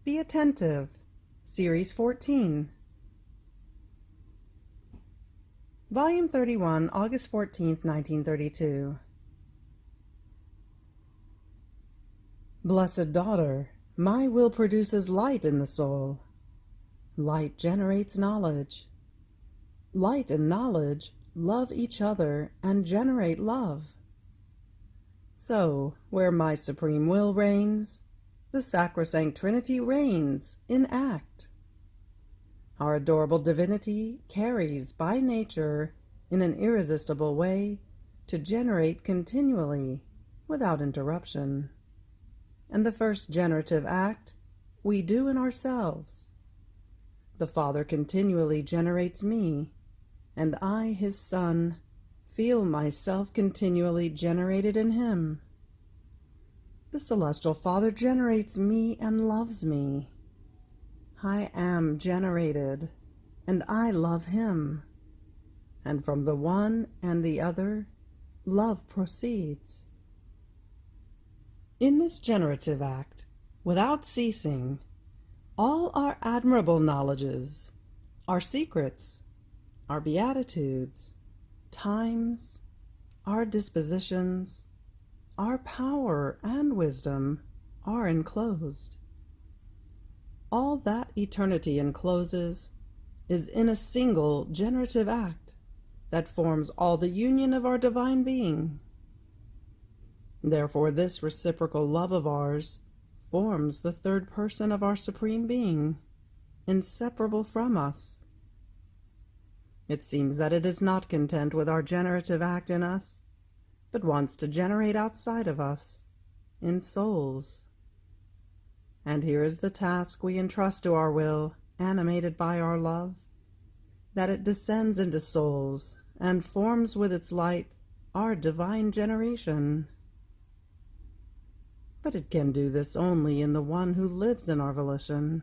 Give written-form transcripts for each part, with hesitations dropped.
Be Attentive, Series 14. Volume 31, August 14th, 1932. Blessed daughter, my will produces light in the soul. Light generates knowledge. Light and knowledge love each other and generate love. So, where my supreme will reigns, the sacrosanct Trinity reigns in act. Our adorable divinity carries by nature, in an irresistible way, to generate continually, without interruption. And the first generative act we do in ourselves. The Father continually generates me, and I, his Son, feel myself continually generated in him. The Celestial Father generates me and loves me. I am generated, and I love him. And from the one and the other, love proceeds. In this generative act, without ceasing, all our admirable knowledges, our secrets, our beatitudes, times, our dispositions, our power and wisdom are enclosed. All that eternity encloses is in a single generative act that forms all the union of our divine being. Therefore, this reciprocal love of ours forms the third person of our supreme being, inseparable from us. It seems that it is not content with our generative act in us, but wants to generate outside of us, in souls. And here is the task we entrust to our will, animated by our love, that it descends into souls and forms with its light our divine generation. But it can do this only in the one who lives in our volition.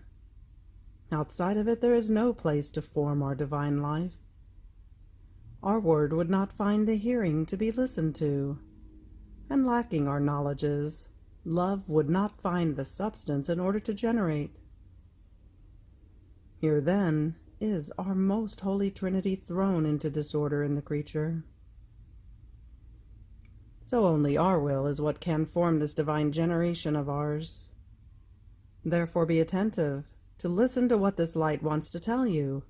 Outside of it there is no place to form our divine life. Our word would not find the hearing to be listened to, and lacking our knowledges, love would not find the substance in order to generate. Here, then, is our most holy Trinity thrown into disorder in the creature. So only our will is what can form this divine generation of ours. Therefore be attentive to listen to what this light wants to tell you,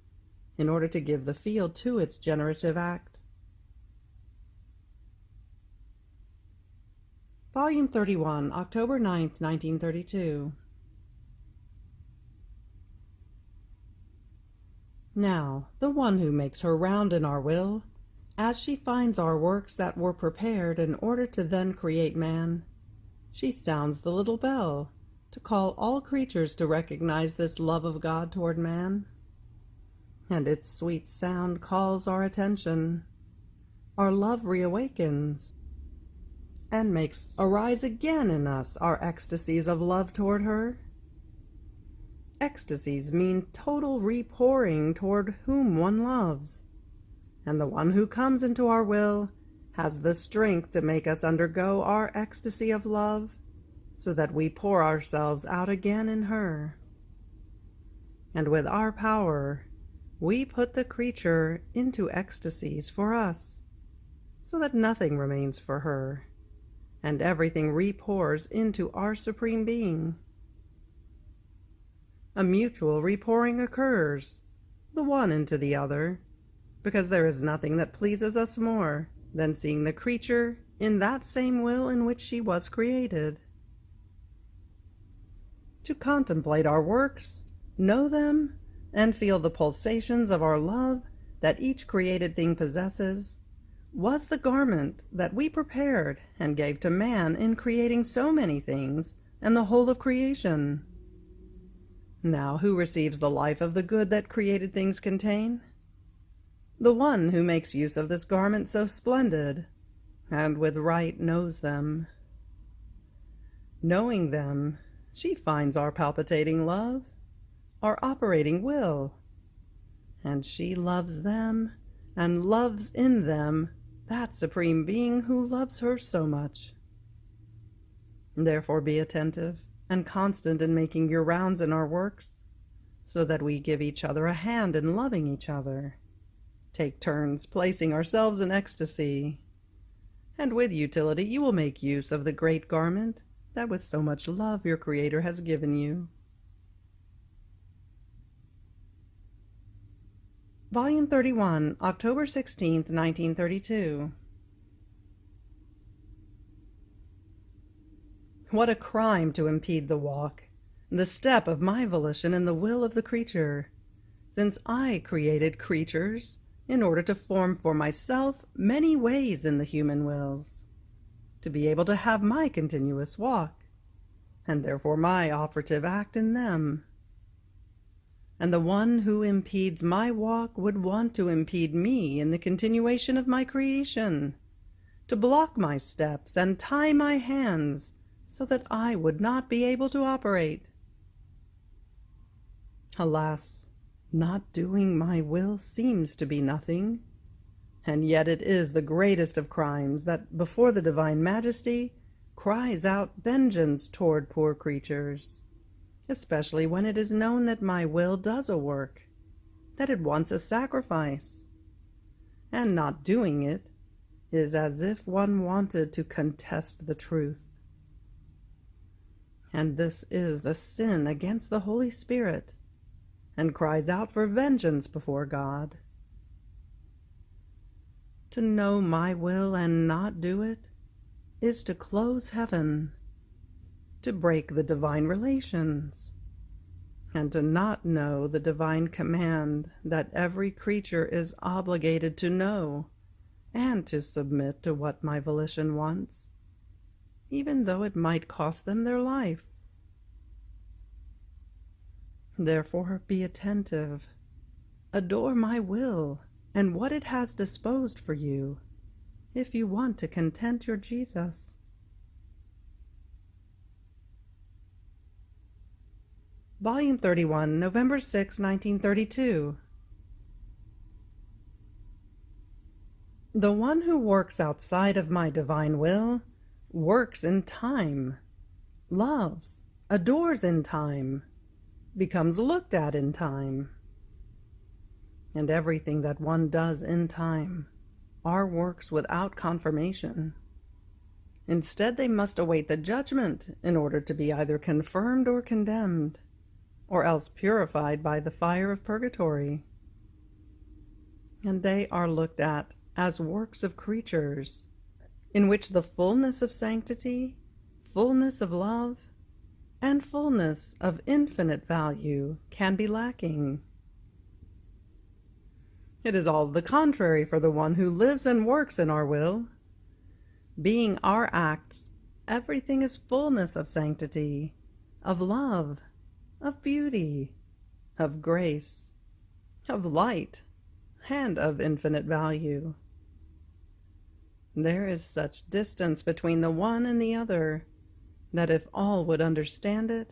in order to give the field to its generative act. Volume 31, October 9th, 1932. Now, the one who makes her round in our will, as she finds our works that were prepared in order to then create man, she sounds the little bell to call all creatures to recognize this love of God toward man. And its sweet sound calls our attention. Our love reawakens, and makes arise again in us our ecstasies of love toward her. Ecstasies mean total repouring toward whom one loves, and the one who comes into our will has the strength to make us undergo our ecstasy of love, so that we pour ourselves out again in her. And with our power, we put the creature into ecstasies for us, so that nothing remains for her, and everything repours into our supreme being. A mutual repouring occurs, the one into the other, because there is nothing that pleases us more than seeing the creature in that same will in which she was created. To contemplate our works, know them, and feel the pulsations of our love that each created thing possesses, was the garment that we prepared and gave to man in creating so many things and the whole of creation. Now, who receives the life of the good that created things contain? The one who makes use of this garment so splendid, and with right knows them. Knowing them, she finds our palpitating love, our operating will, and she loves them and loves in them that supreme being who loves her so much. Therefore be attentive and constant in making your rounds in our works, so that we give each other a hand in loving each other, take turns placing ourselves in ecstasy, and with utility you will make use of the great garment that with so much love your Creator has given you. Volume 31, October 16th, 1932. What a crime to impede the walk, the step of my volition in the will of the creature, since I created creatures in order to form for myself many ways in the human wills, to be able to have my continuous walk, and therefore my operative act in them. And the one who impedes my walk would want to impede me in the continuation of my creation, to block my steps and tie my hands so that I would not be able to operate. Alas, not doing my will seems to be nothing, and yet it is the greatest of crimes that before the Divine Majesty cries out vengeance toward poor creatures, especially when it is known that my will does a work, that it wants a sacrifice, and not doing it is as if one wanted to contest the truth. And this is a sin against the Holy Spirit, and cries out for vengeance before God. To know my will and not do it is to close heaven, to break the divine relations, and to not know the divine command that every creature is obligated to know and to submit to what my volition wants, even though it might cost them their life. Therefore be attentive, adore my will and what it has disposed for you, if you want to content your Jesus. Volume 31, November 6, 1932. The one who works outside of my divine will works in time, loves, adores in time, becomes looked at in time. And everything that one does in time are works without confirmation. Instead, they must await the judgment in order to be either confirmed or condemned, or else purified by the fire of purgatory. And they are looked at as works of creatures, in which the fullness of sanctity, fullness of love, and fullness of infinite value can be lacking. It is all the contrary for the one who lives and works in our will. Being our acts, everything is fullness of sanctity, of love, of beauty, of grace, of light, and of infinite value. There is such distance between the one and the other, that if all would understand it,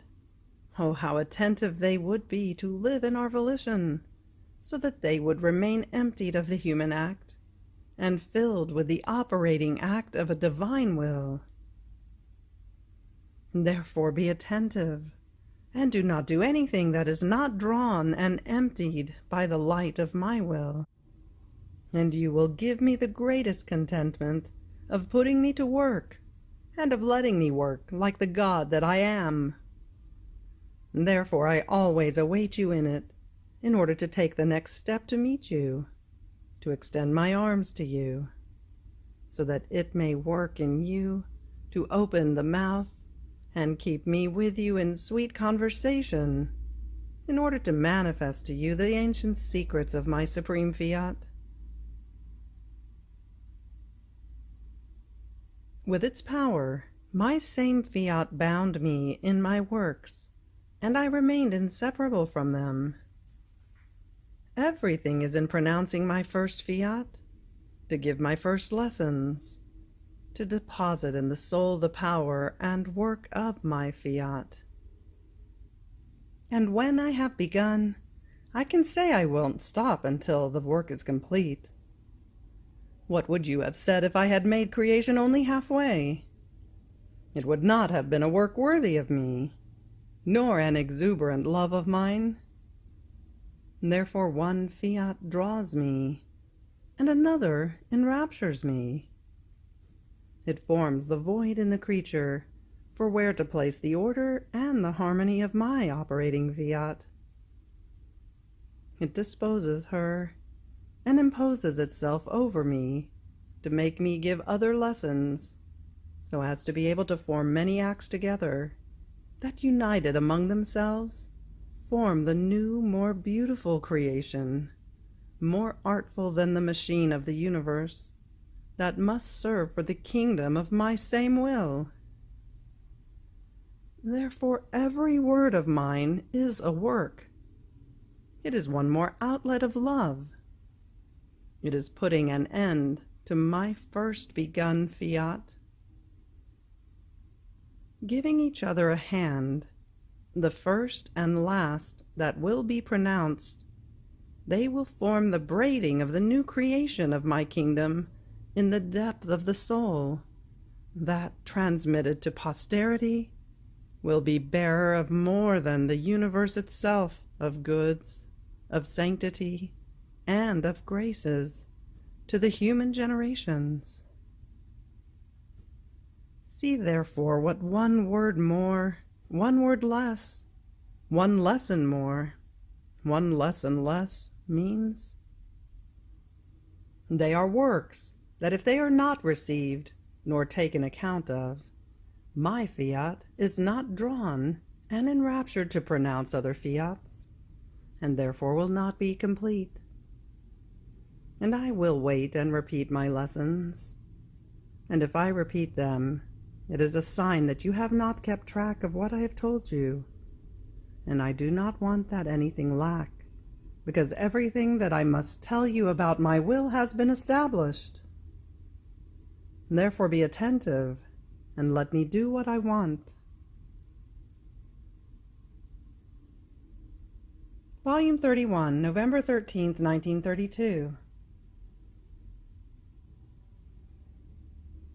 oh, how attentive they would be to live in our volition, so that they would remain emptied of the human act, and filled with the operating act of a divine will. Therefore be attentive, and do not do anything that is not drawn and emptied by the light of my will, and you will give me the greatest contentment of putting me to work, and of letting me work like the God that I am. Therefore I always await you in it, in order to take the next step to meet you, to extend my arms to you, so that it may work in you to open the mouth and keep me with you in sweet conversation, in order to manifest to you the ancient secrets of my supreme Fiat. With its power, my same Fiat bound me in my works, and I remained inseparable from them. Everything is in pronouncing my first Fiat, to give my first lessons, to deposit in the soul the power and work of my Fiat. And when I have begun, I can say I won't stop until the work is complete. What would you have said if I had made creation only halfway? It would not have been a work worthy of me, nor an exuberant love of mine. Therefore one fiat draws me, and another enraptures me. It forms the void in the creature, for where to place the order and the harmony of my operating fiat. It disposes her, and imposes itself over me, to make me give other lessons, so as to be able to form many acts together, that united among themselves form the new, more beautiful creation, more artful than the machine of the universe, that must serve for the kingdom of my same will. Therefore every word of mine is a work. It is one more outlet of love. It is putting an end to my first begun fiat. Giving each other a hand, the first and last that will be pronounced, they will form the braiding of the new creation of my kingdom in the depth of the soul, that, transmitted to posterity, will be bearer of more than the universe itself of goods, of sanctity, and of graces to the human generations. See therefore what one word more, one word less, one lesson more, one lesson less means. They are works that if they are not received, nor taken account of, my fiat is not drawn and enraptured to pronounce other fiats, and therefore will not be complete. And I will wait and repeat my lessons, and if I repeat them, it is a sign that you have not kept track of what I have told you, and I do not want that anything lack, because everything that I must tell you about my will has been established. Therefore be attentive, and let me do what I want. Volume 31, November 13th, 1932.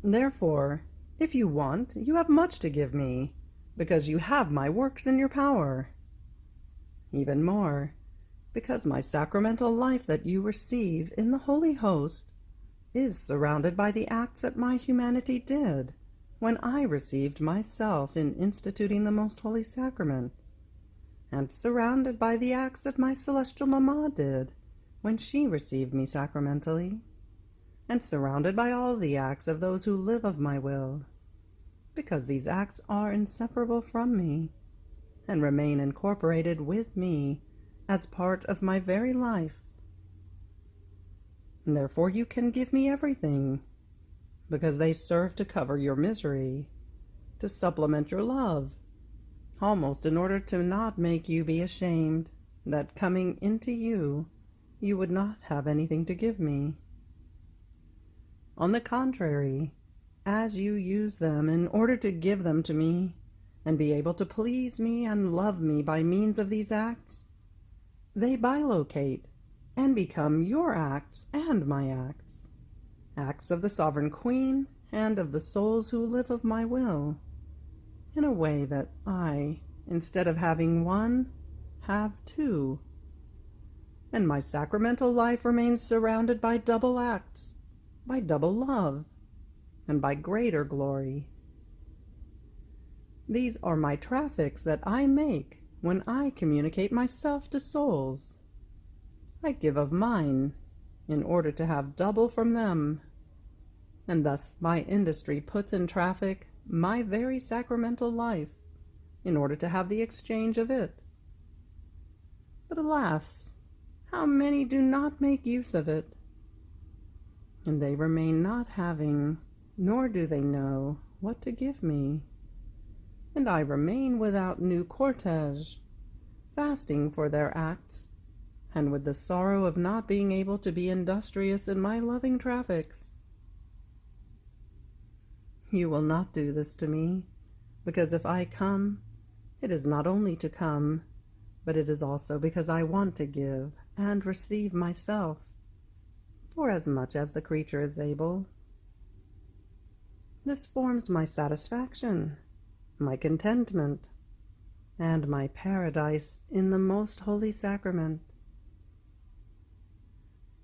Therefore, if you want, you have much to give me, because you have my works in your power. Even more, because my sacramental life that you receive in the Holy Host is surrounded by the acts that my humanity did when I received myself in instituting the Most Holy Sacrament, and surrounded by the acts that my celestial Mamma did when she received me sacramentally, and surrounded by all the acts of those who live of my will, because these acts are inseparable from me, and remain incorporated with me as part of my very life. And therefore you can give me everything, because they serve to cover your misery, to supplement your love, almost in order to not make you be ashamed that coming into you, you would not have anything to give me. On the contrary, as you use them in order to give them to me, and be able to please me and love me by means of these acts, they bilocate and become your acts and my acts, acts of the Sovereign Queen and of the souls who live of my will, in a way that I, instead of having one, have two, and my sacramental life remains surrounded by double acts, by double love, and by greater glory. These are my traffics that I make when I communicate myself to souls. I give of mine in order to have double from them, and thus my industry puts in traffic my very sacramental life in order to have the exchange of it. But alas, how many do not make use of it? And they remain not having, nor do they know what to give me. And I remain without new cortege, fasting for their acts, and with the sorrow of not being able to be industrious in my loving traffics. You will not do this to me, because if I come, it is not only to come, but it is also because I want to give and receive myself, for as much as the creature is able. This forms my satisfaction, my contentment, and my paradise in the most holy sacrament.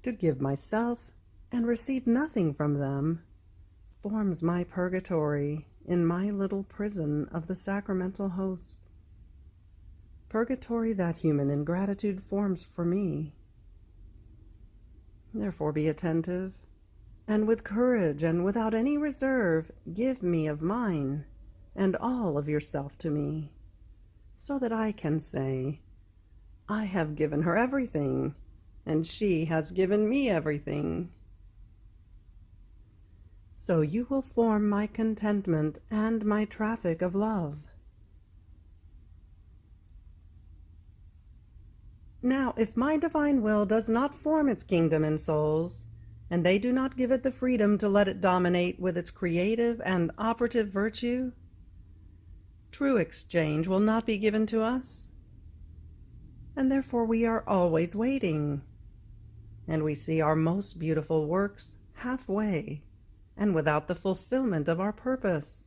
To give myself and receive nothing from them forms my purgatory in my little prison of the sacramental host. Purgatory that human ingratitude forms for me. Therefore be attentive, and with courage and without any reserve give me of mine, and all of yourself to me, so that I can say, I have given her everything, and she has given me everything. So you will form my contentment and my traffic of love. Now, if my divine will does not form its kingdom in souls, and they do not give it the freedom to let it dominate with its creative and operative virtue, true exchange will not be given to us, and therefore we are always waiting, and we see our most beautiful works halfway and without the fulfillment of our purpose,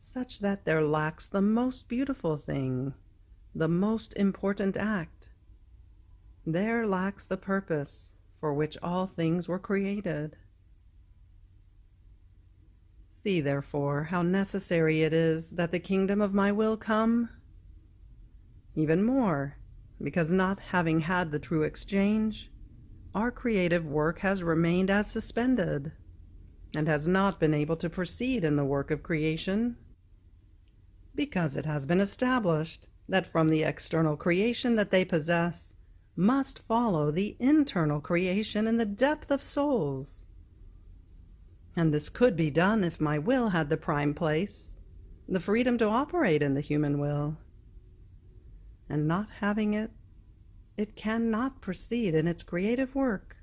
such that there lacks the most beautiful thing, the most important act. There lacks the purpose for which all things were created. See, therefore, how necessary it is that the kingdom of my will come. Even more, because not having had the true exchange, our creative work has remained as suspended, and has not been able to proceed in the work of creation, because it has been established that from the external creation that they possess must follow the internal creation in the depth of souls. And this could be done if my will had the prime place, the freedom to operate in the human will. And not having it, it cannot proceed in its creative work.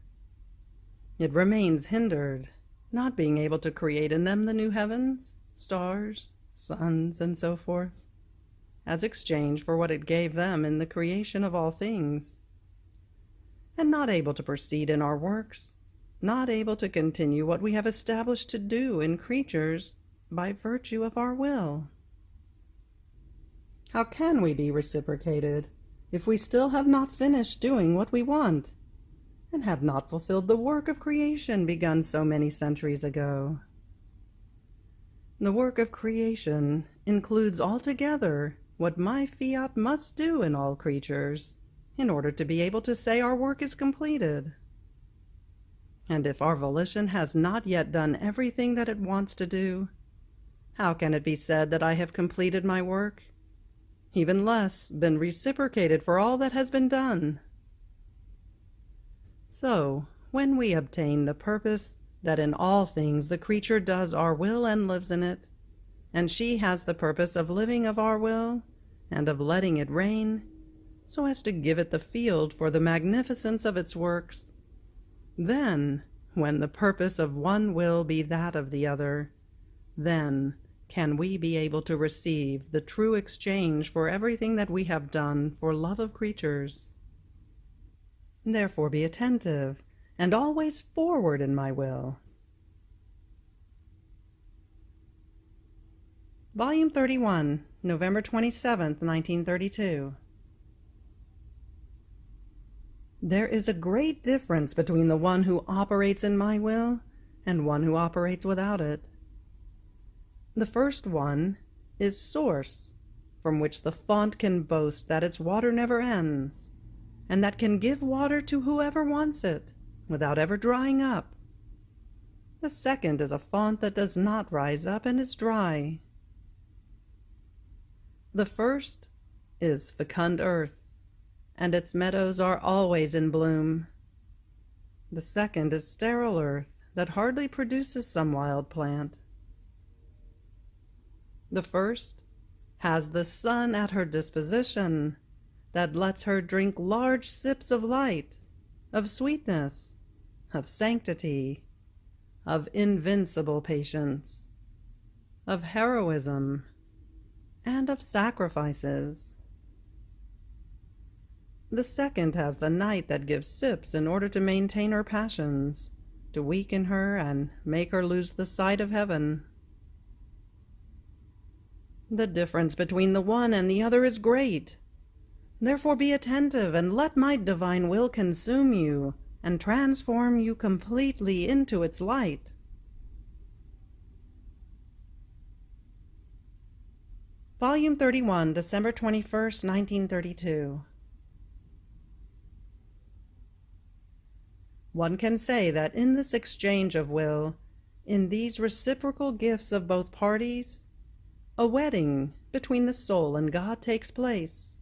It remains hindered, not being able to create in them the new heavens, stars, suns, and so forth, as exchange for what it gave them in the creation of all things, and not able to proceed in our works, not able to continue what we have established to do in creatures by virtue of our will. How can we be reciprocated if we still have not finished doing what we want, and have not fulfilled the work of creation begun so many centuries ago? The work of creation includes altogether what my fiat must do in all creatures, in order to be able to say our work is completed. And if our volition has not yet done everything that it wants to do, how can it be said that I have completed my work, even less been reciprocated for all that has been done? So, when we obtain the purpose that in all things the creature does our will and lives in it, and she has the purpose of living of our will, and of letting it reign, so as to give it the field for the magnificence of its works, then, when the purpose of one will be that of the other, then can we be able to receive the true exchange for everything that we have done for love of creatures. Therefore be attentive, and always forward in my will. Volume 31, November 27th, 1932. There is a great difference between the one who operates in my will and one who operates without it. The first one is source, from which the font can boast that its water never ends, and that can give water to whoever wants it, without ever drying up. The second is a font that does not rise up and is dry. The first is fecund earth, and its meadows are always in bloom. The second is sterile earth that hardly produces some wild plant. The first has the sun at her disposition, that lets her drink large sips of light, of sweetness, of sanctity, of invincible patience, of heroism, and of sacrifices. The second has the night that gives sips in order to maintain her passions, to weaken her and make her lose the sight of heaven. The difference between the one and the other is great. Therefore be attentive, and let my divine will consume you, and transform you completely into its light. Volume 31, December 21st, 1932. One can say that in this exchange of will, in these reciprocal gifts of both parties, a wedding between the soul and God takes place,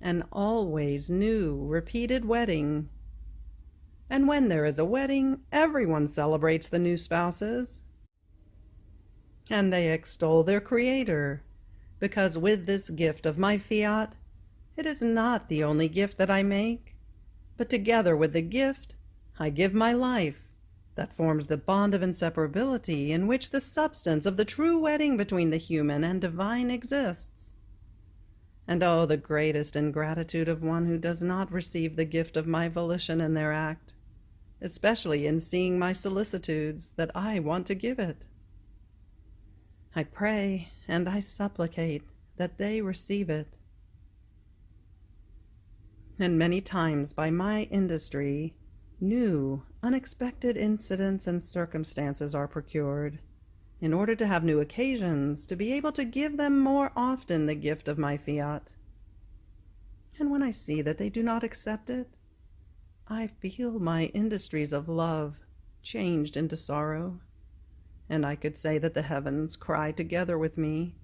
an always new, repeated wedding. And when there is a wedding, everyone celebrates the new spouses, and they extol their Creator, because with this gift of my fiat, it is not the only gift that I make, but together with the gift, I give my life, that forms the bond of inseparability in which the substance of the true wedding between the human and divine exists. And oh, the greatest ingratitude of one who does not receive the gift of my volition in their act, especially in seeing my solicitudes that I want to give it. I pray and I supplicate that they receive it. And many times by my industry, new, unexpected incidents and circumstances are procured, in order to have new occasions to be able to give them more often the gift of my fiat. And when I see that they do not accept it, I feel my industries of love changed into sorrow, and I could say that the heavens cry together with me,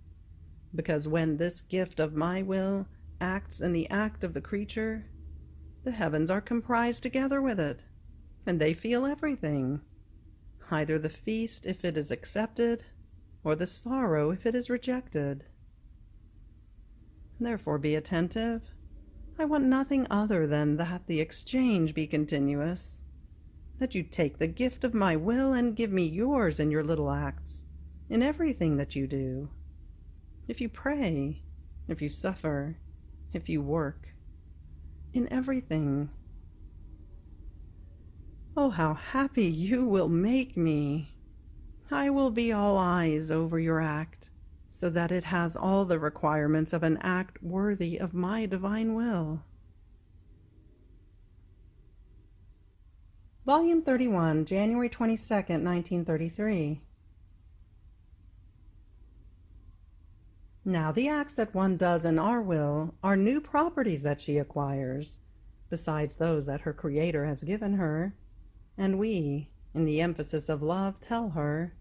because when this gift of my will acts in the act of the creature, the heavens are comprised together with it, and they feel everything, either the feast if it is accepted, or the sorrow if it is rejected. Therefore be attentive. I want nothing other than that the exchange be continuous, that you take the gift of my will and give me yours in your little acts, in everything that you do. If you pray, if you suffer, if you work, in everything. Oh, how happy you will make me! I will be all eyes over your act, so that it has all the requirements of an act worthy of my divine will. Volume 31, January 22nd, 1933. Now the acts that one does in our will are new properties that she acquires, besides those that her Creator has given her, and we, in the emphasis of love, tell her,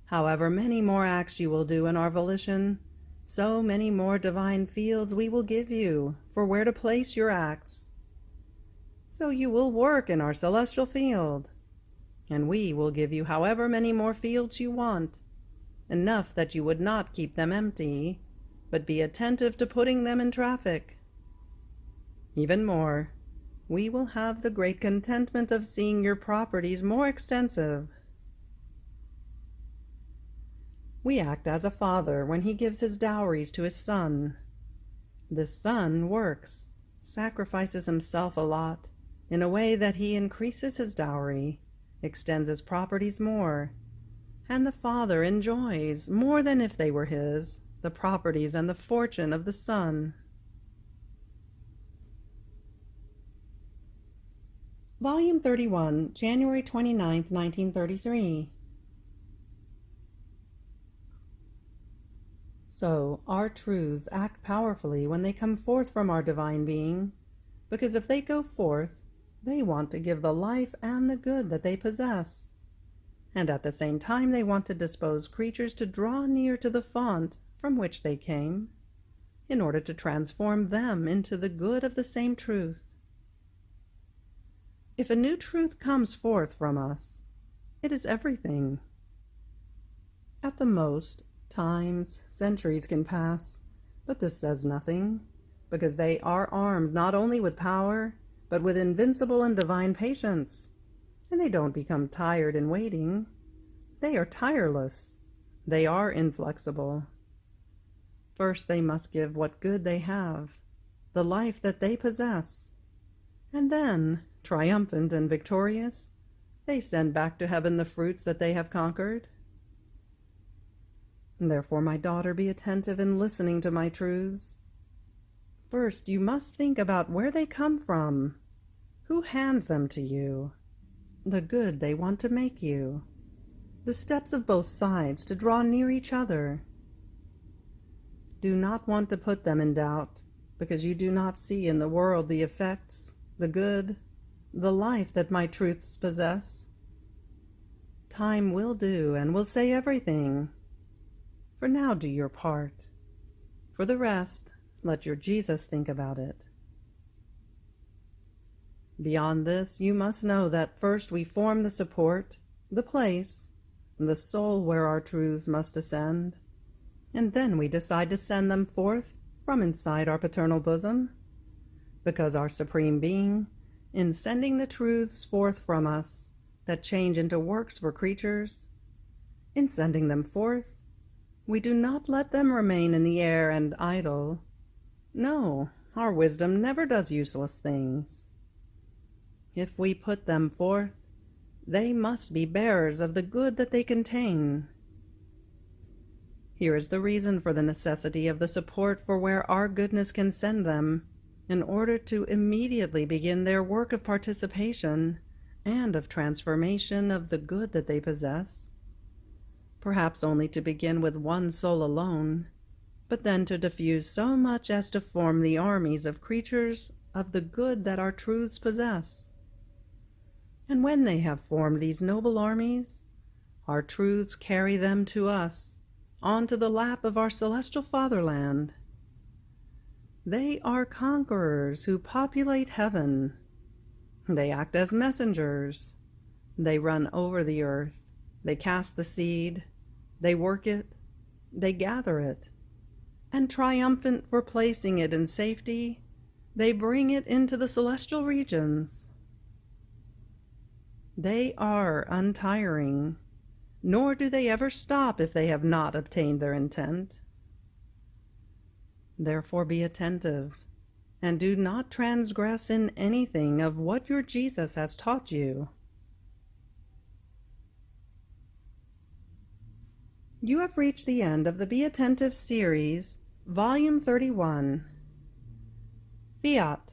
however many more acts you will do in our volition, so many more divine fields we will give you for where to place your acts. So you will work in our celestial field, and we will give you however many more fields you want, enough that you would not keep them empty, but be attentive to putting them in traffic. Even more, we will have the great contentment of seeing your properties more extensive. We act as a father when he gives his dowries to his son. This son works, sacrifices himself a lot, in a way that he increases his dowry, extends his properties more, and the father enjoys, more than if they were his, the properties and the fortune of the son. Volume 31, January 29th, 1933. So, our truths act powerfully when they come forth from our divine being, because if they go forth, they want to give the life and the good that they possess, and at the same time they want to dispose creatures to draw near to the font from which they came, in order to transform them into the good of the same truth. If a new truth comes forth from us, it is everything. At the most, times, centuries can pass, but this says nothing, because they are armed not only with power, but with invincible and divine patience, and they don't become tired in waiting. They are tireless. They are inflexible. First they must give what good they have, the life that they possess, and then, triumphant and victorious, they send back to heaven the fruits that they have conquered. Therefore, my daughter, be attentive in listening to my truths. First, you must think about where they come from. Who hands them to you? The good they want to make you. The steps of both sides to draw near each other. Do not want to put them in doubt, because you do not see in the world the effects, the good, the life that my truths possess. Time will do and will say everything. For now do your part. For the rest, let your Jesus think about it. Beyond this, you must know that first we form the support, the place, the soul where our truths must ascend, and then we decide to send them forth from inside our paternal bosom, because our Supreme Being, in sending the truths forth from us that change into works for creatures, in sending them forth, we do not let them remain in the air and idle. No, our wisdom never does useless things. If we put them forth, they must be bearers of the good that they contain. Here is the reason for the necessity of the support for where our goodness can send them, in order to immediately begin their work of participation and of transformation of the good that they possess. Perhaps only to begin with one soul alone, but then to diffuse so much as to form the armies of creatures of the good that our truths possess. And when they have formed these noble armies, our truths carry them to us, onto the lap of our celestial fatherland. They are conquerors who populate heaven. They act as messengers. They run over the earth. They cast the seed. They work it. They gather it. And triumphant for placing it in safety, they bring it into the celestial regions. They are untiring, nor do they ever stop if they have not obtained their intent. Therefore be attentive, and do not transgress in anything of what your Jesus has taught you. You have reached the end of the Be Attentive series, Volume 31. Fiat.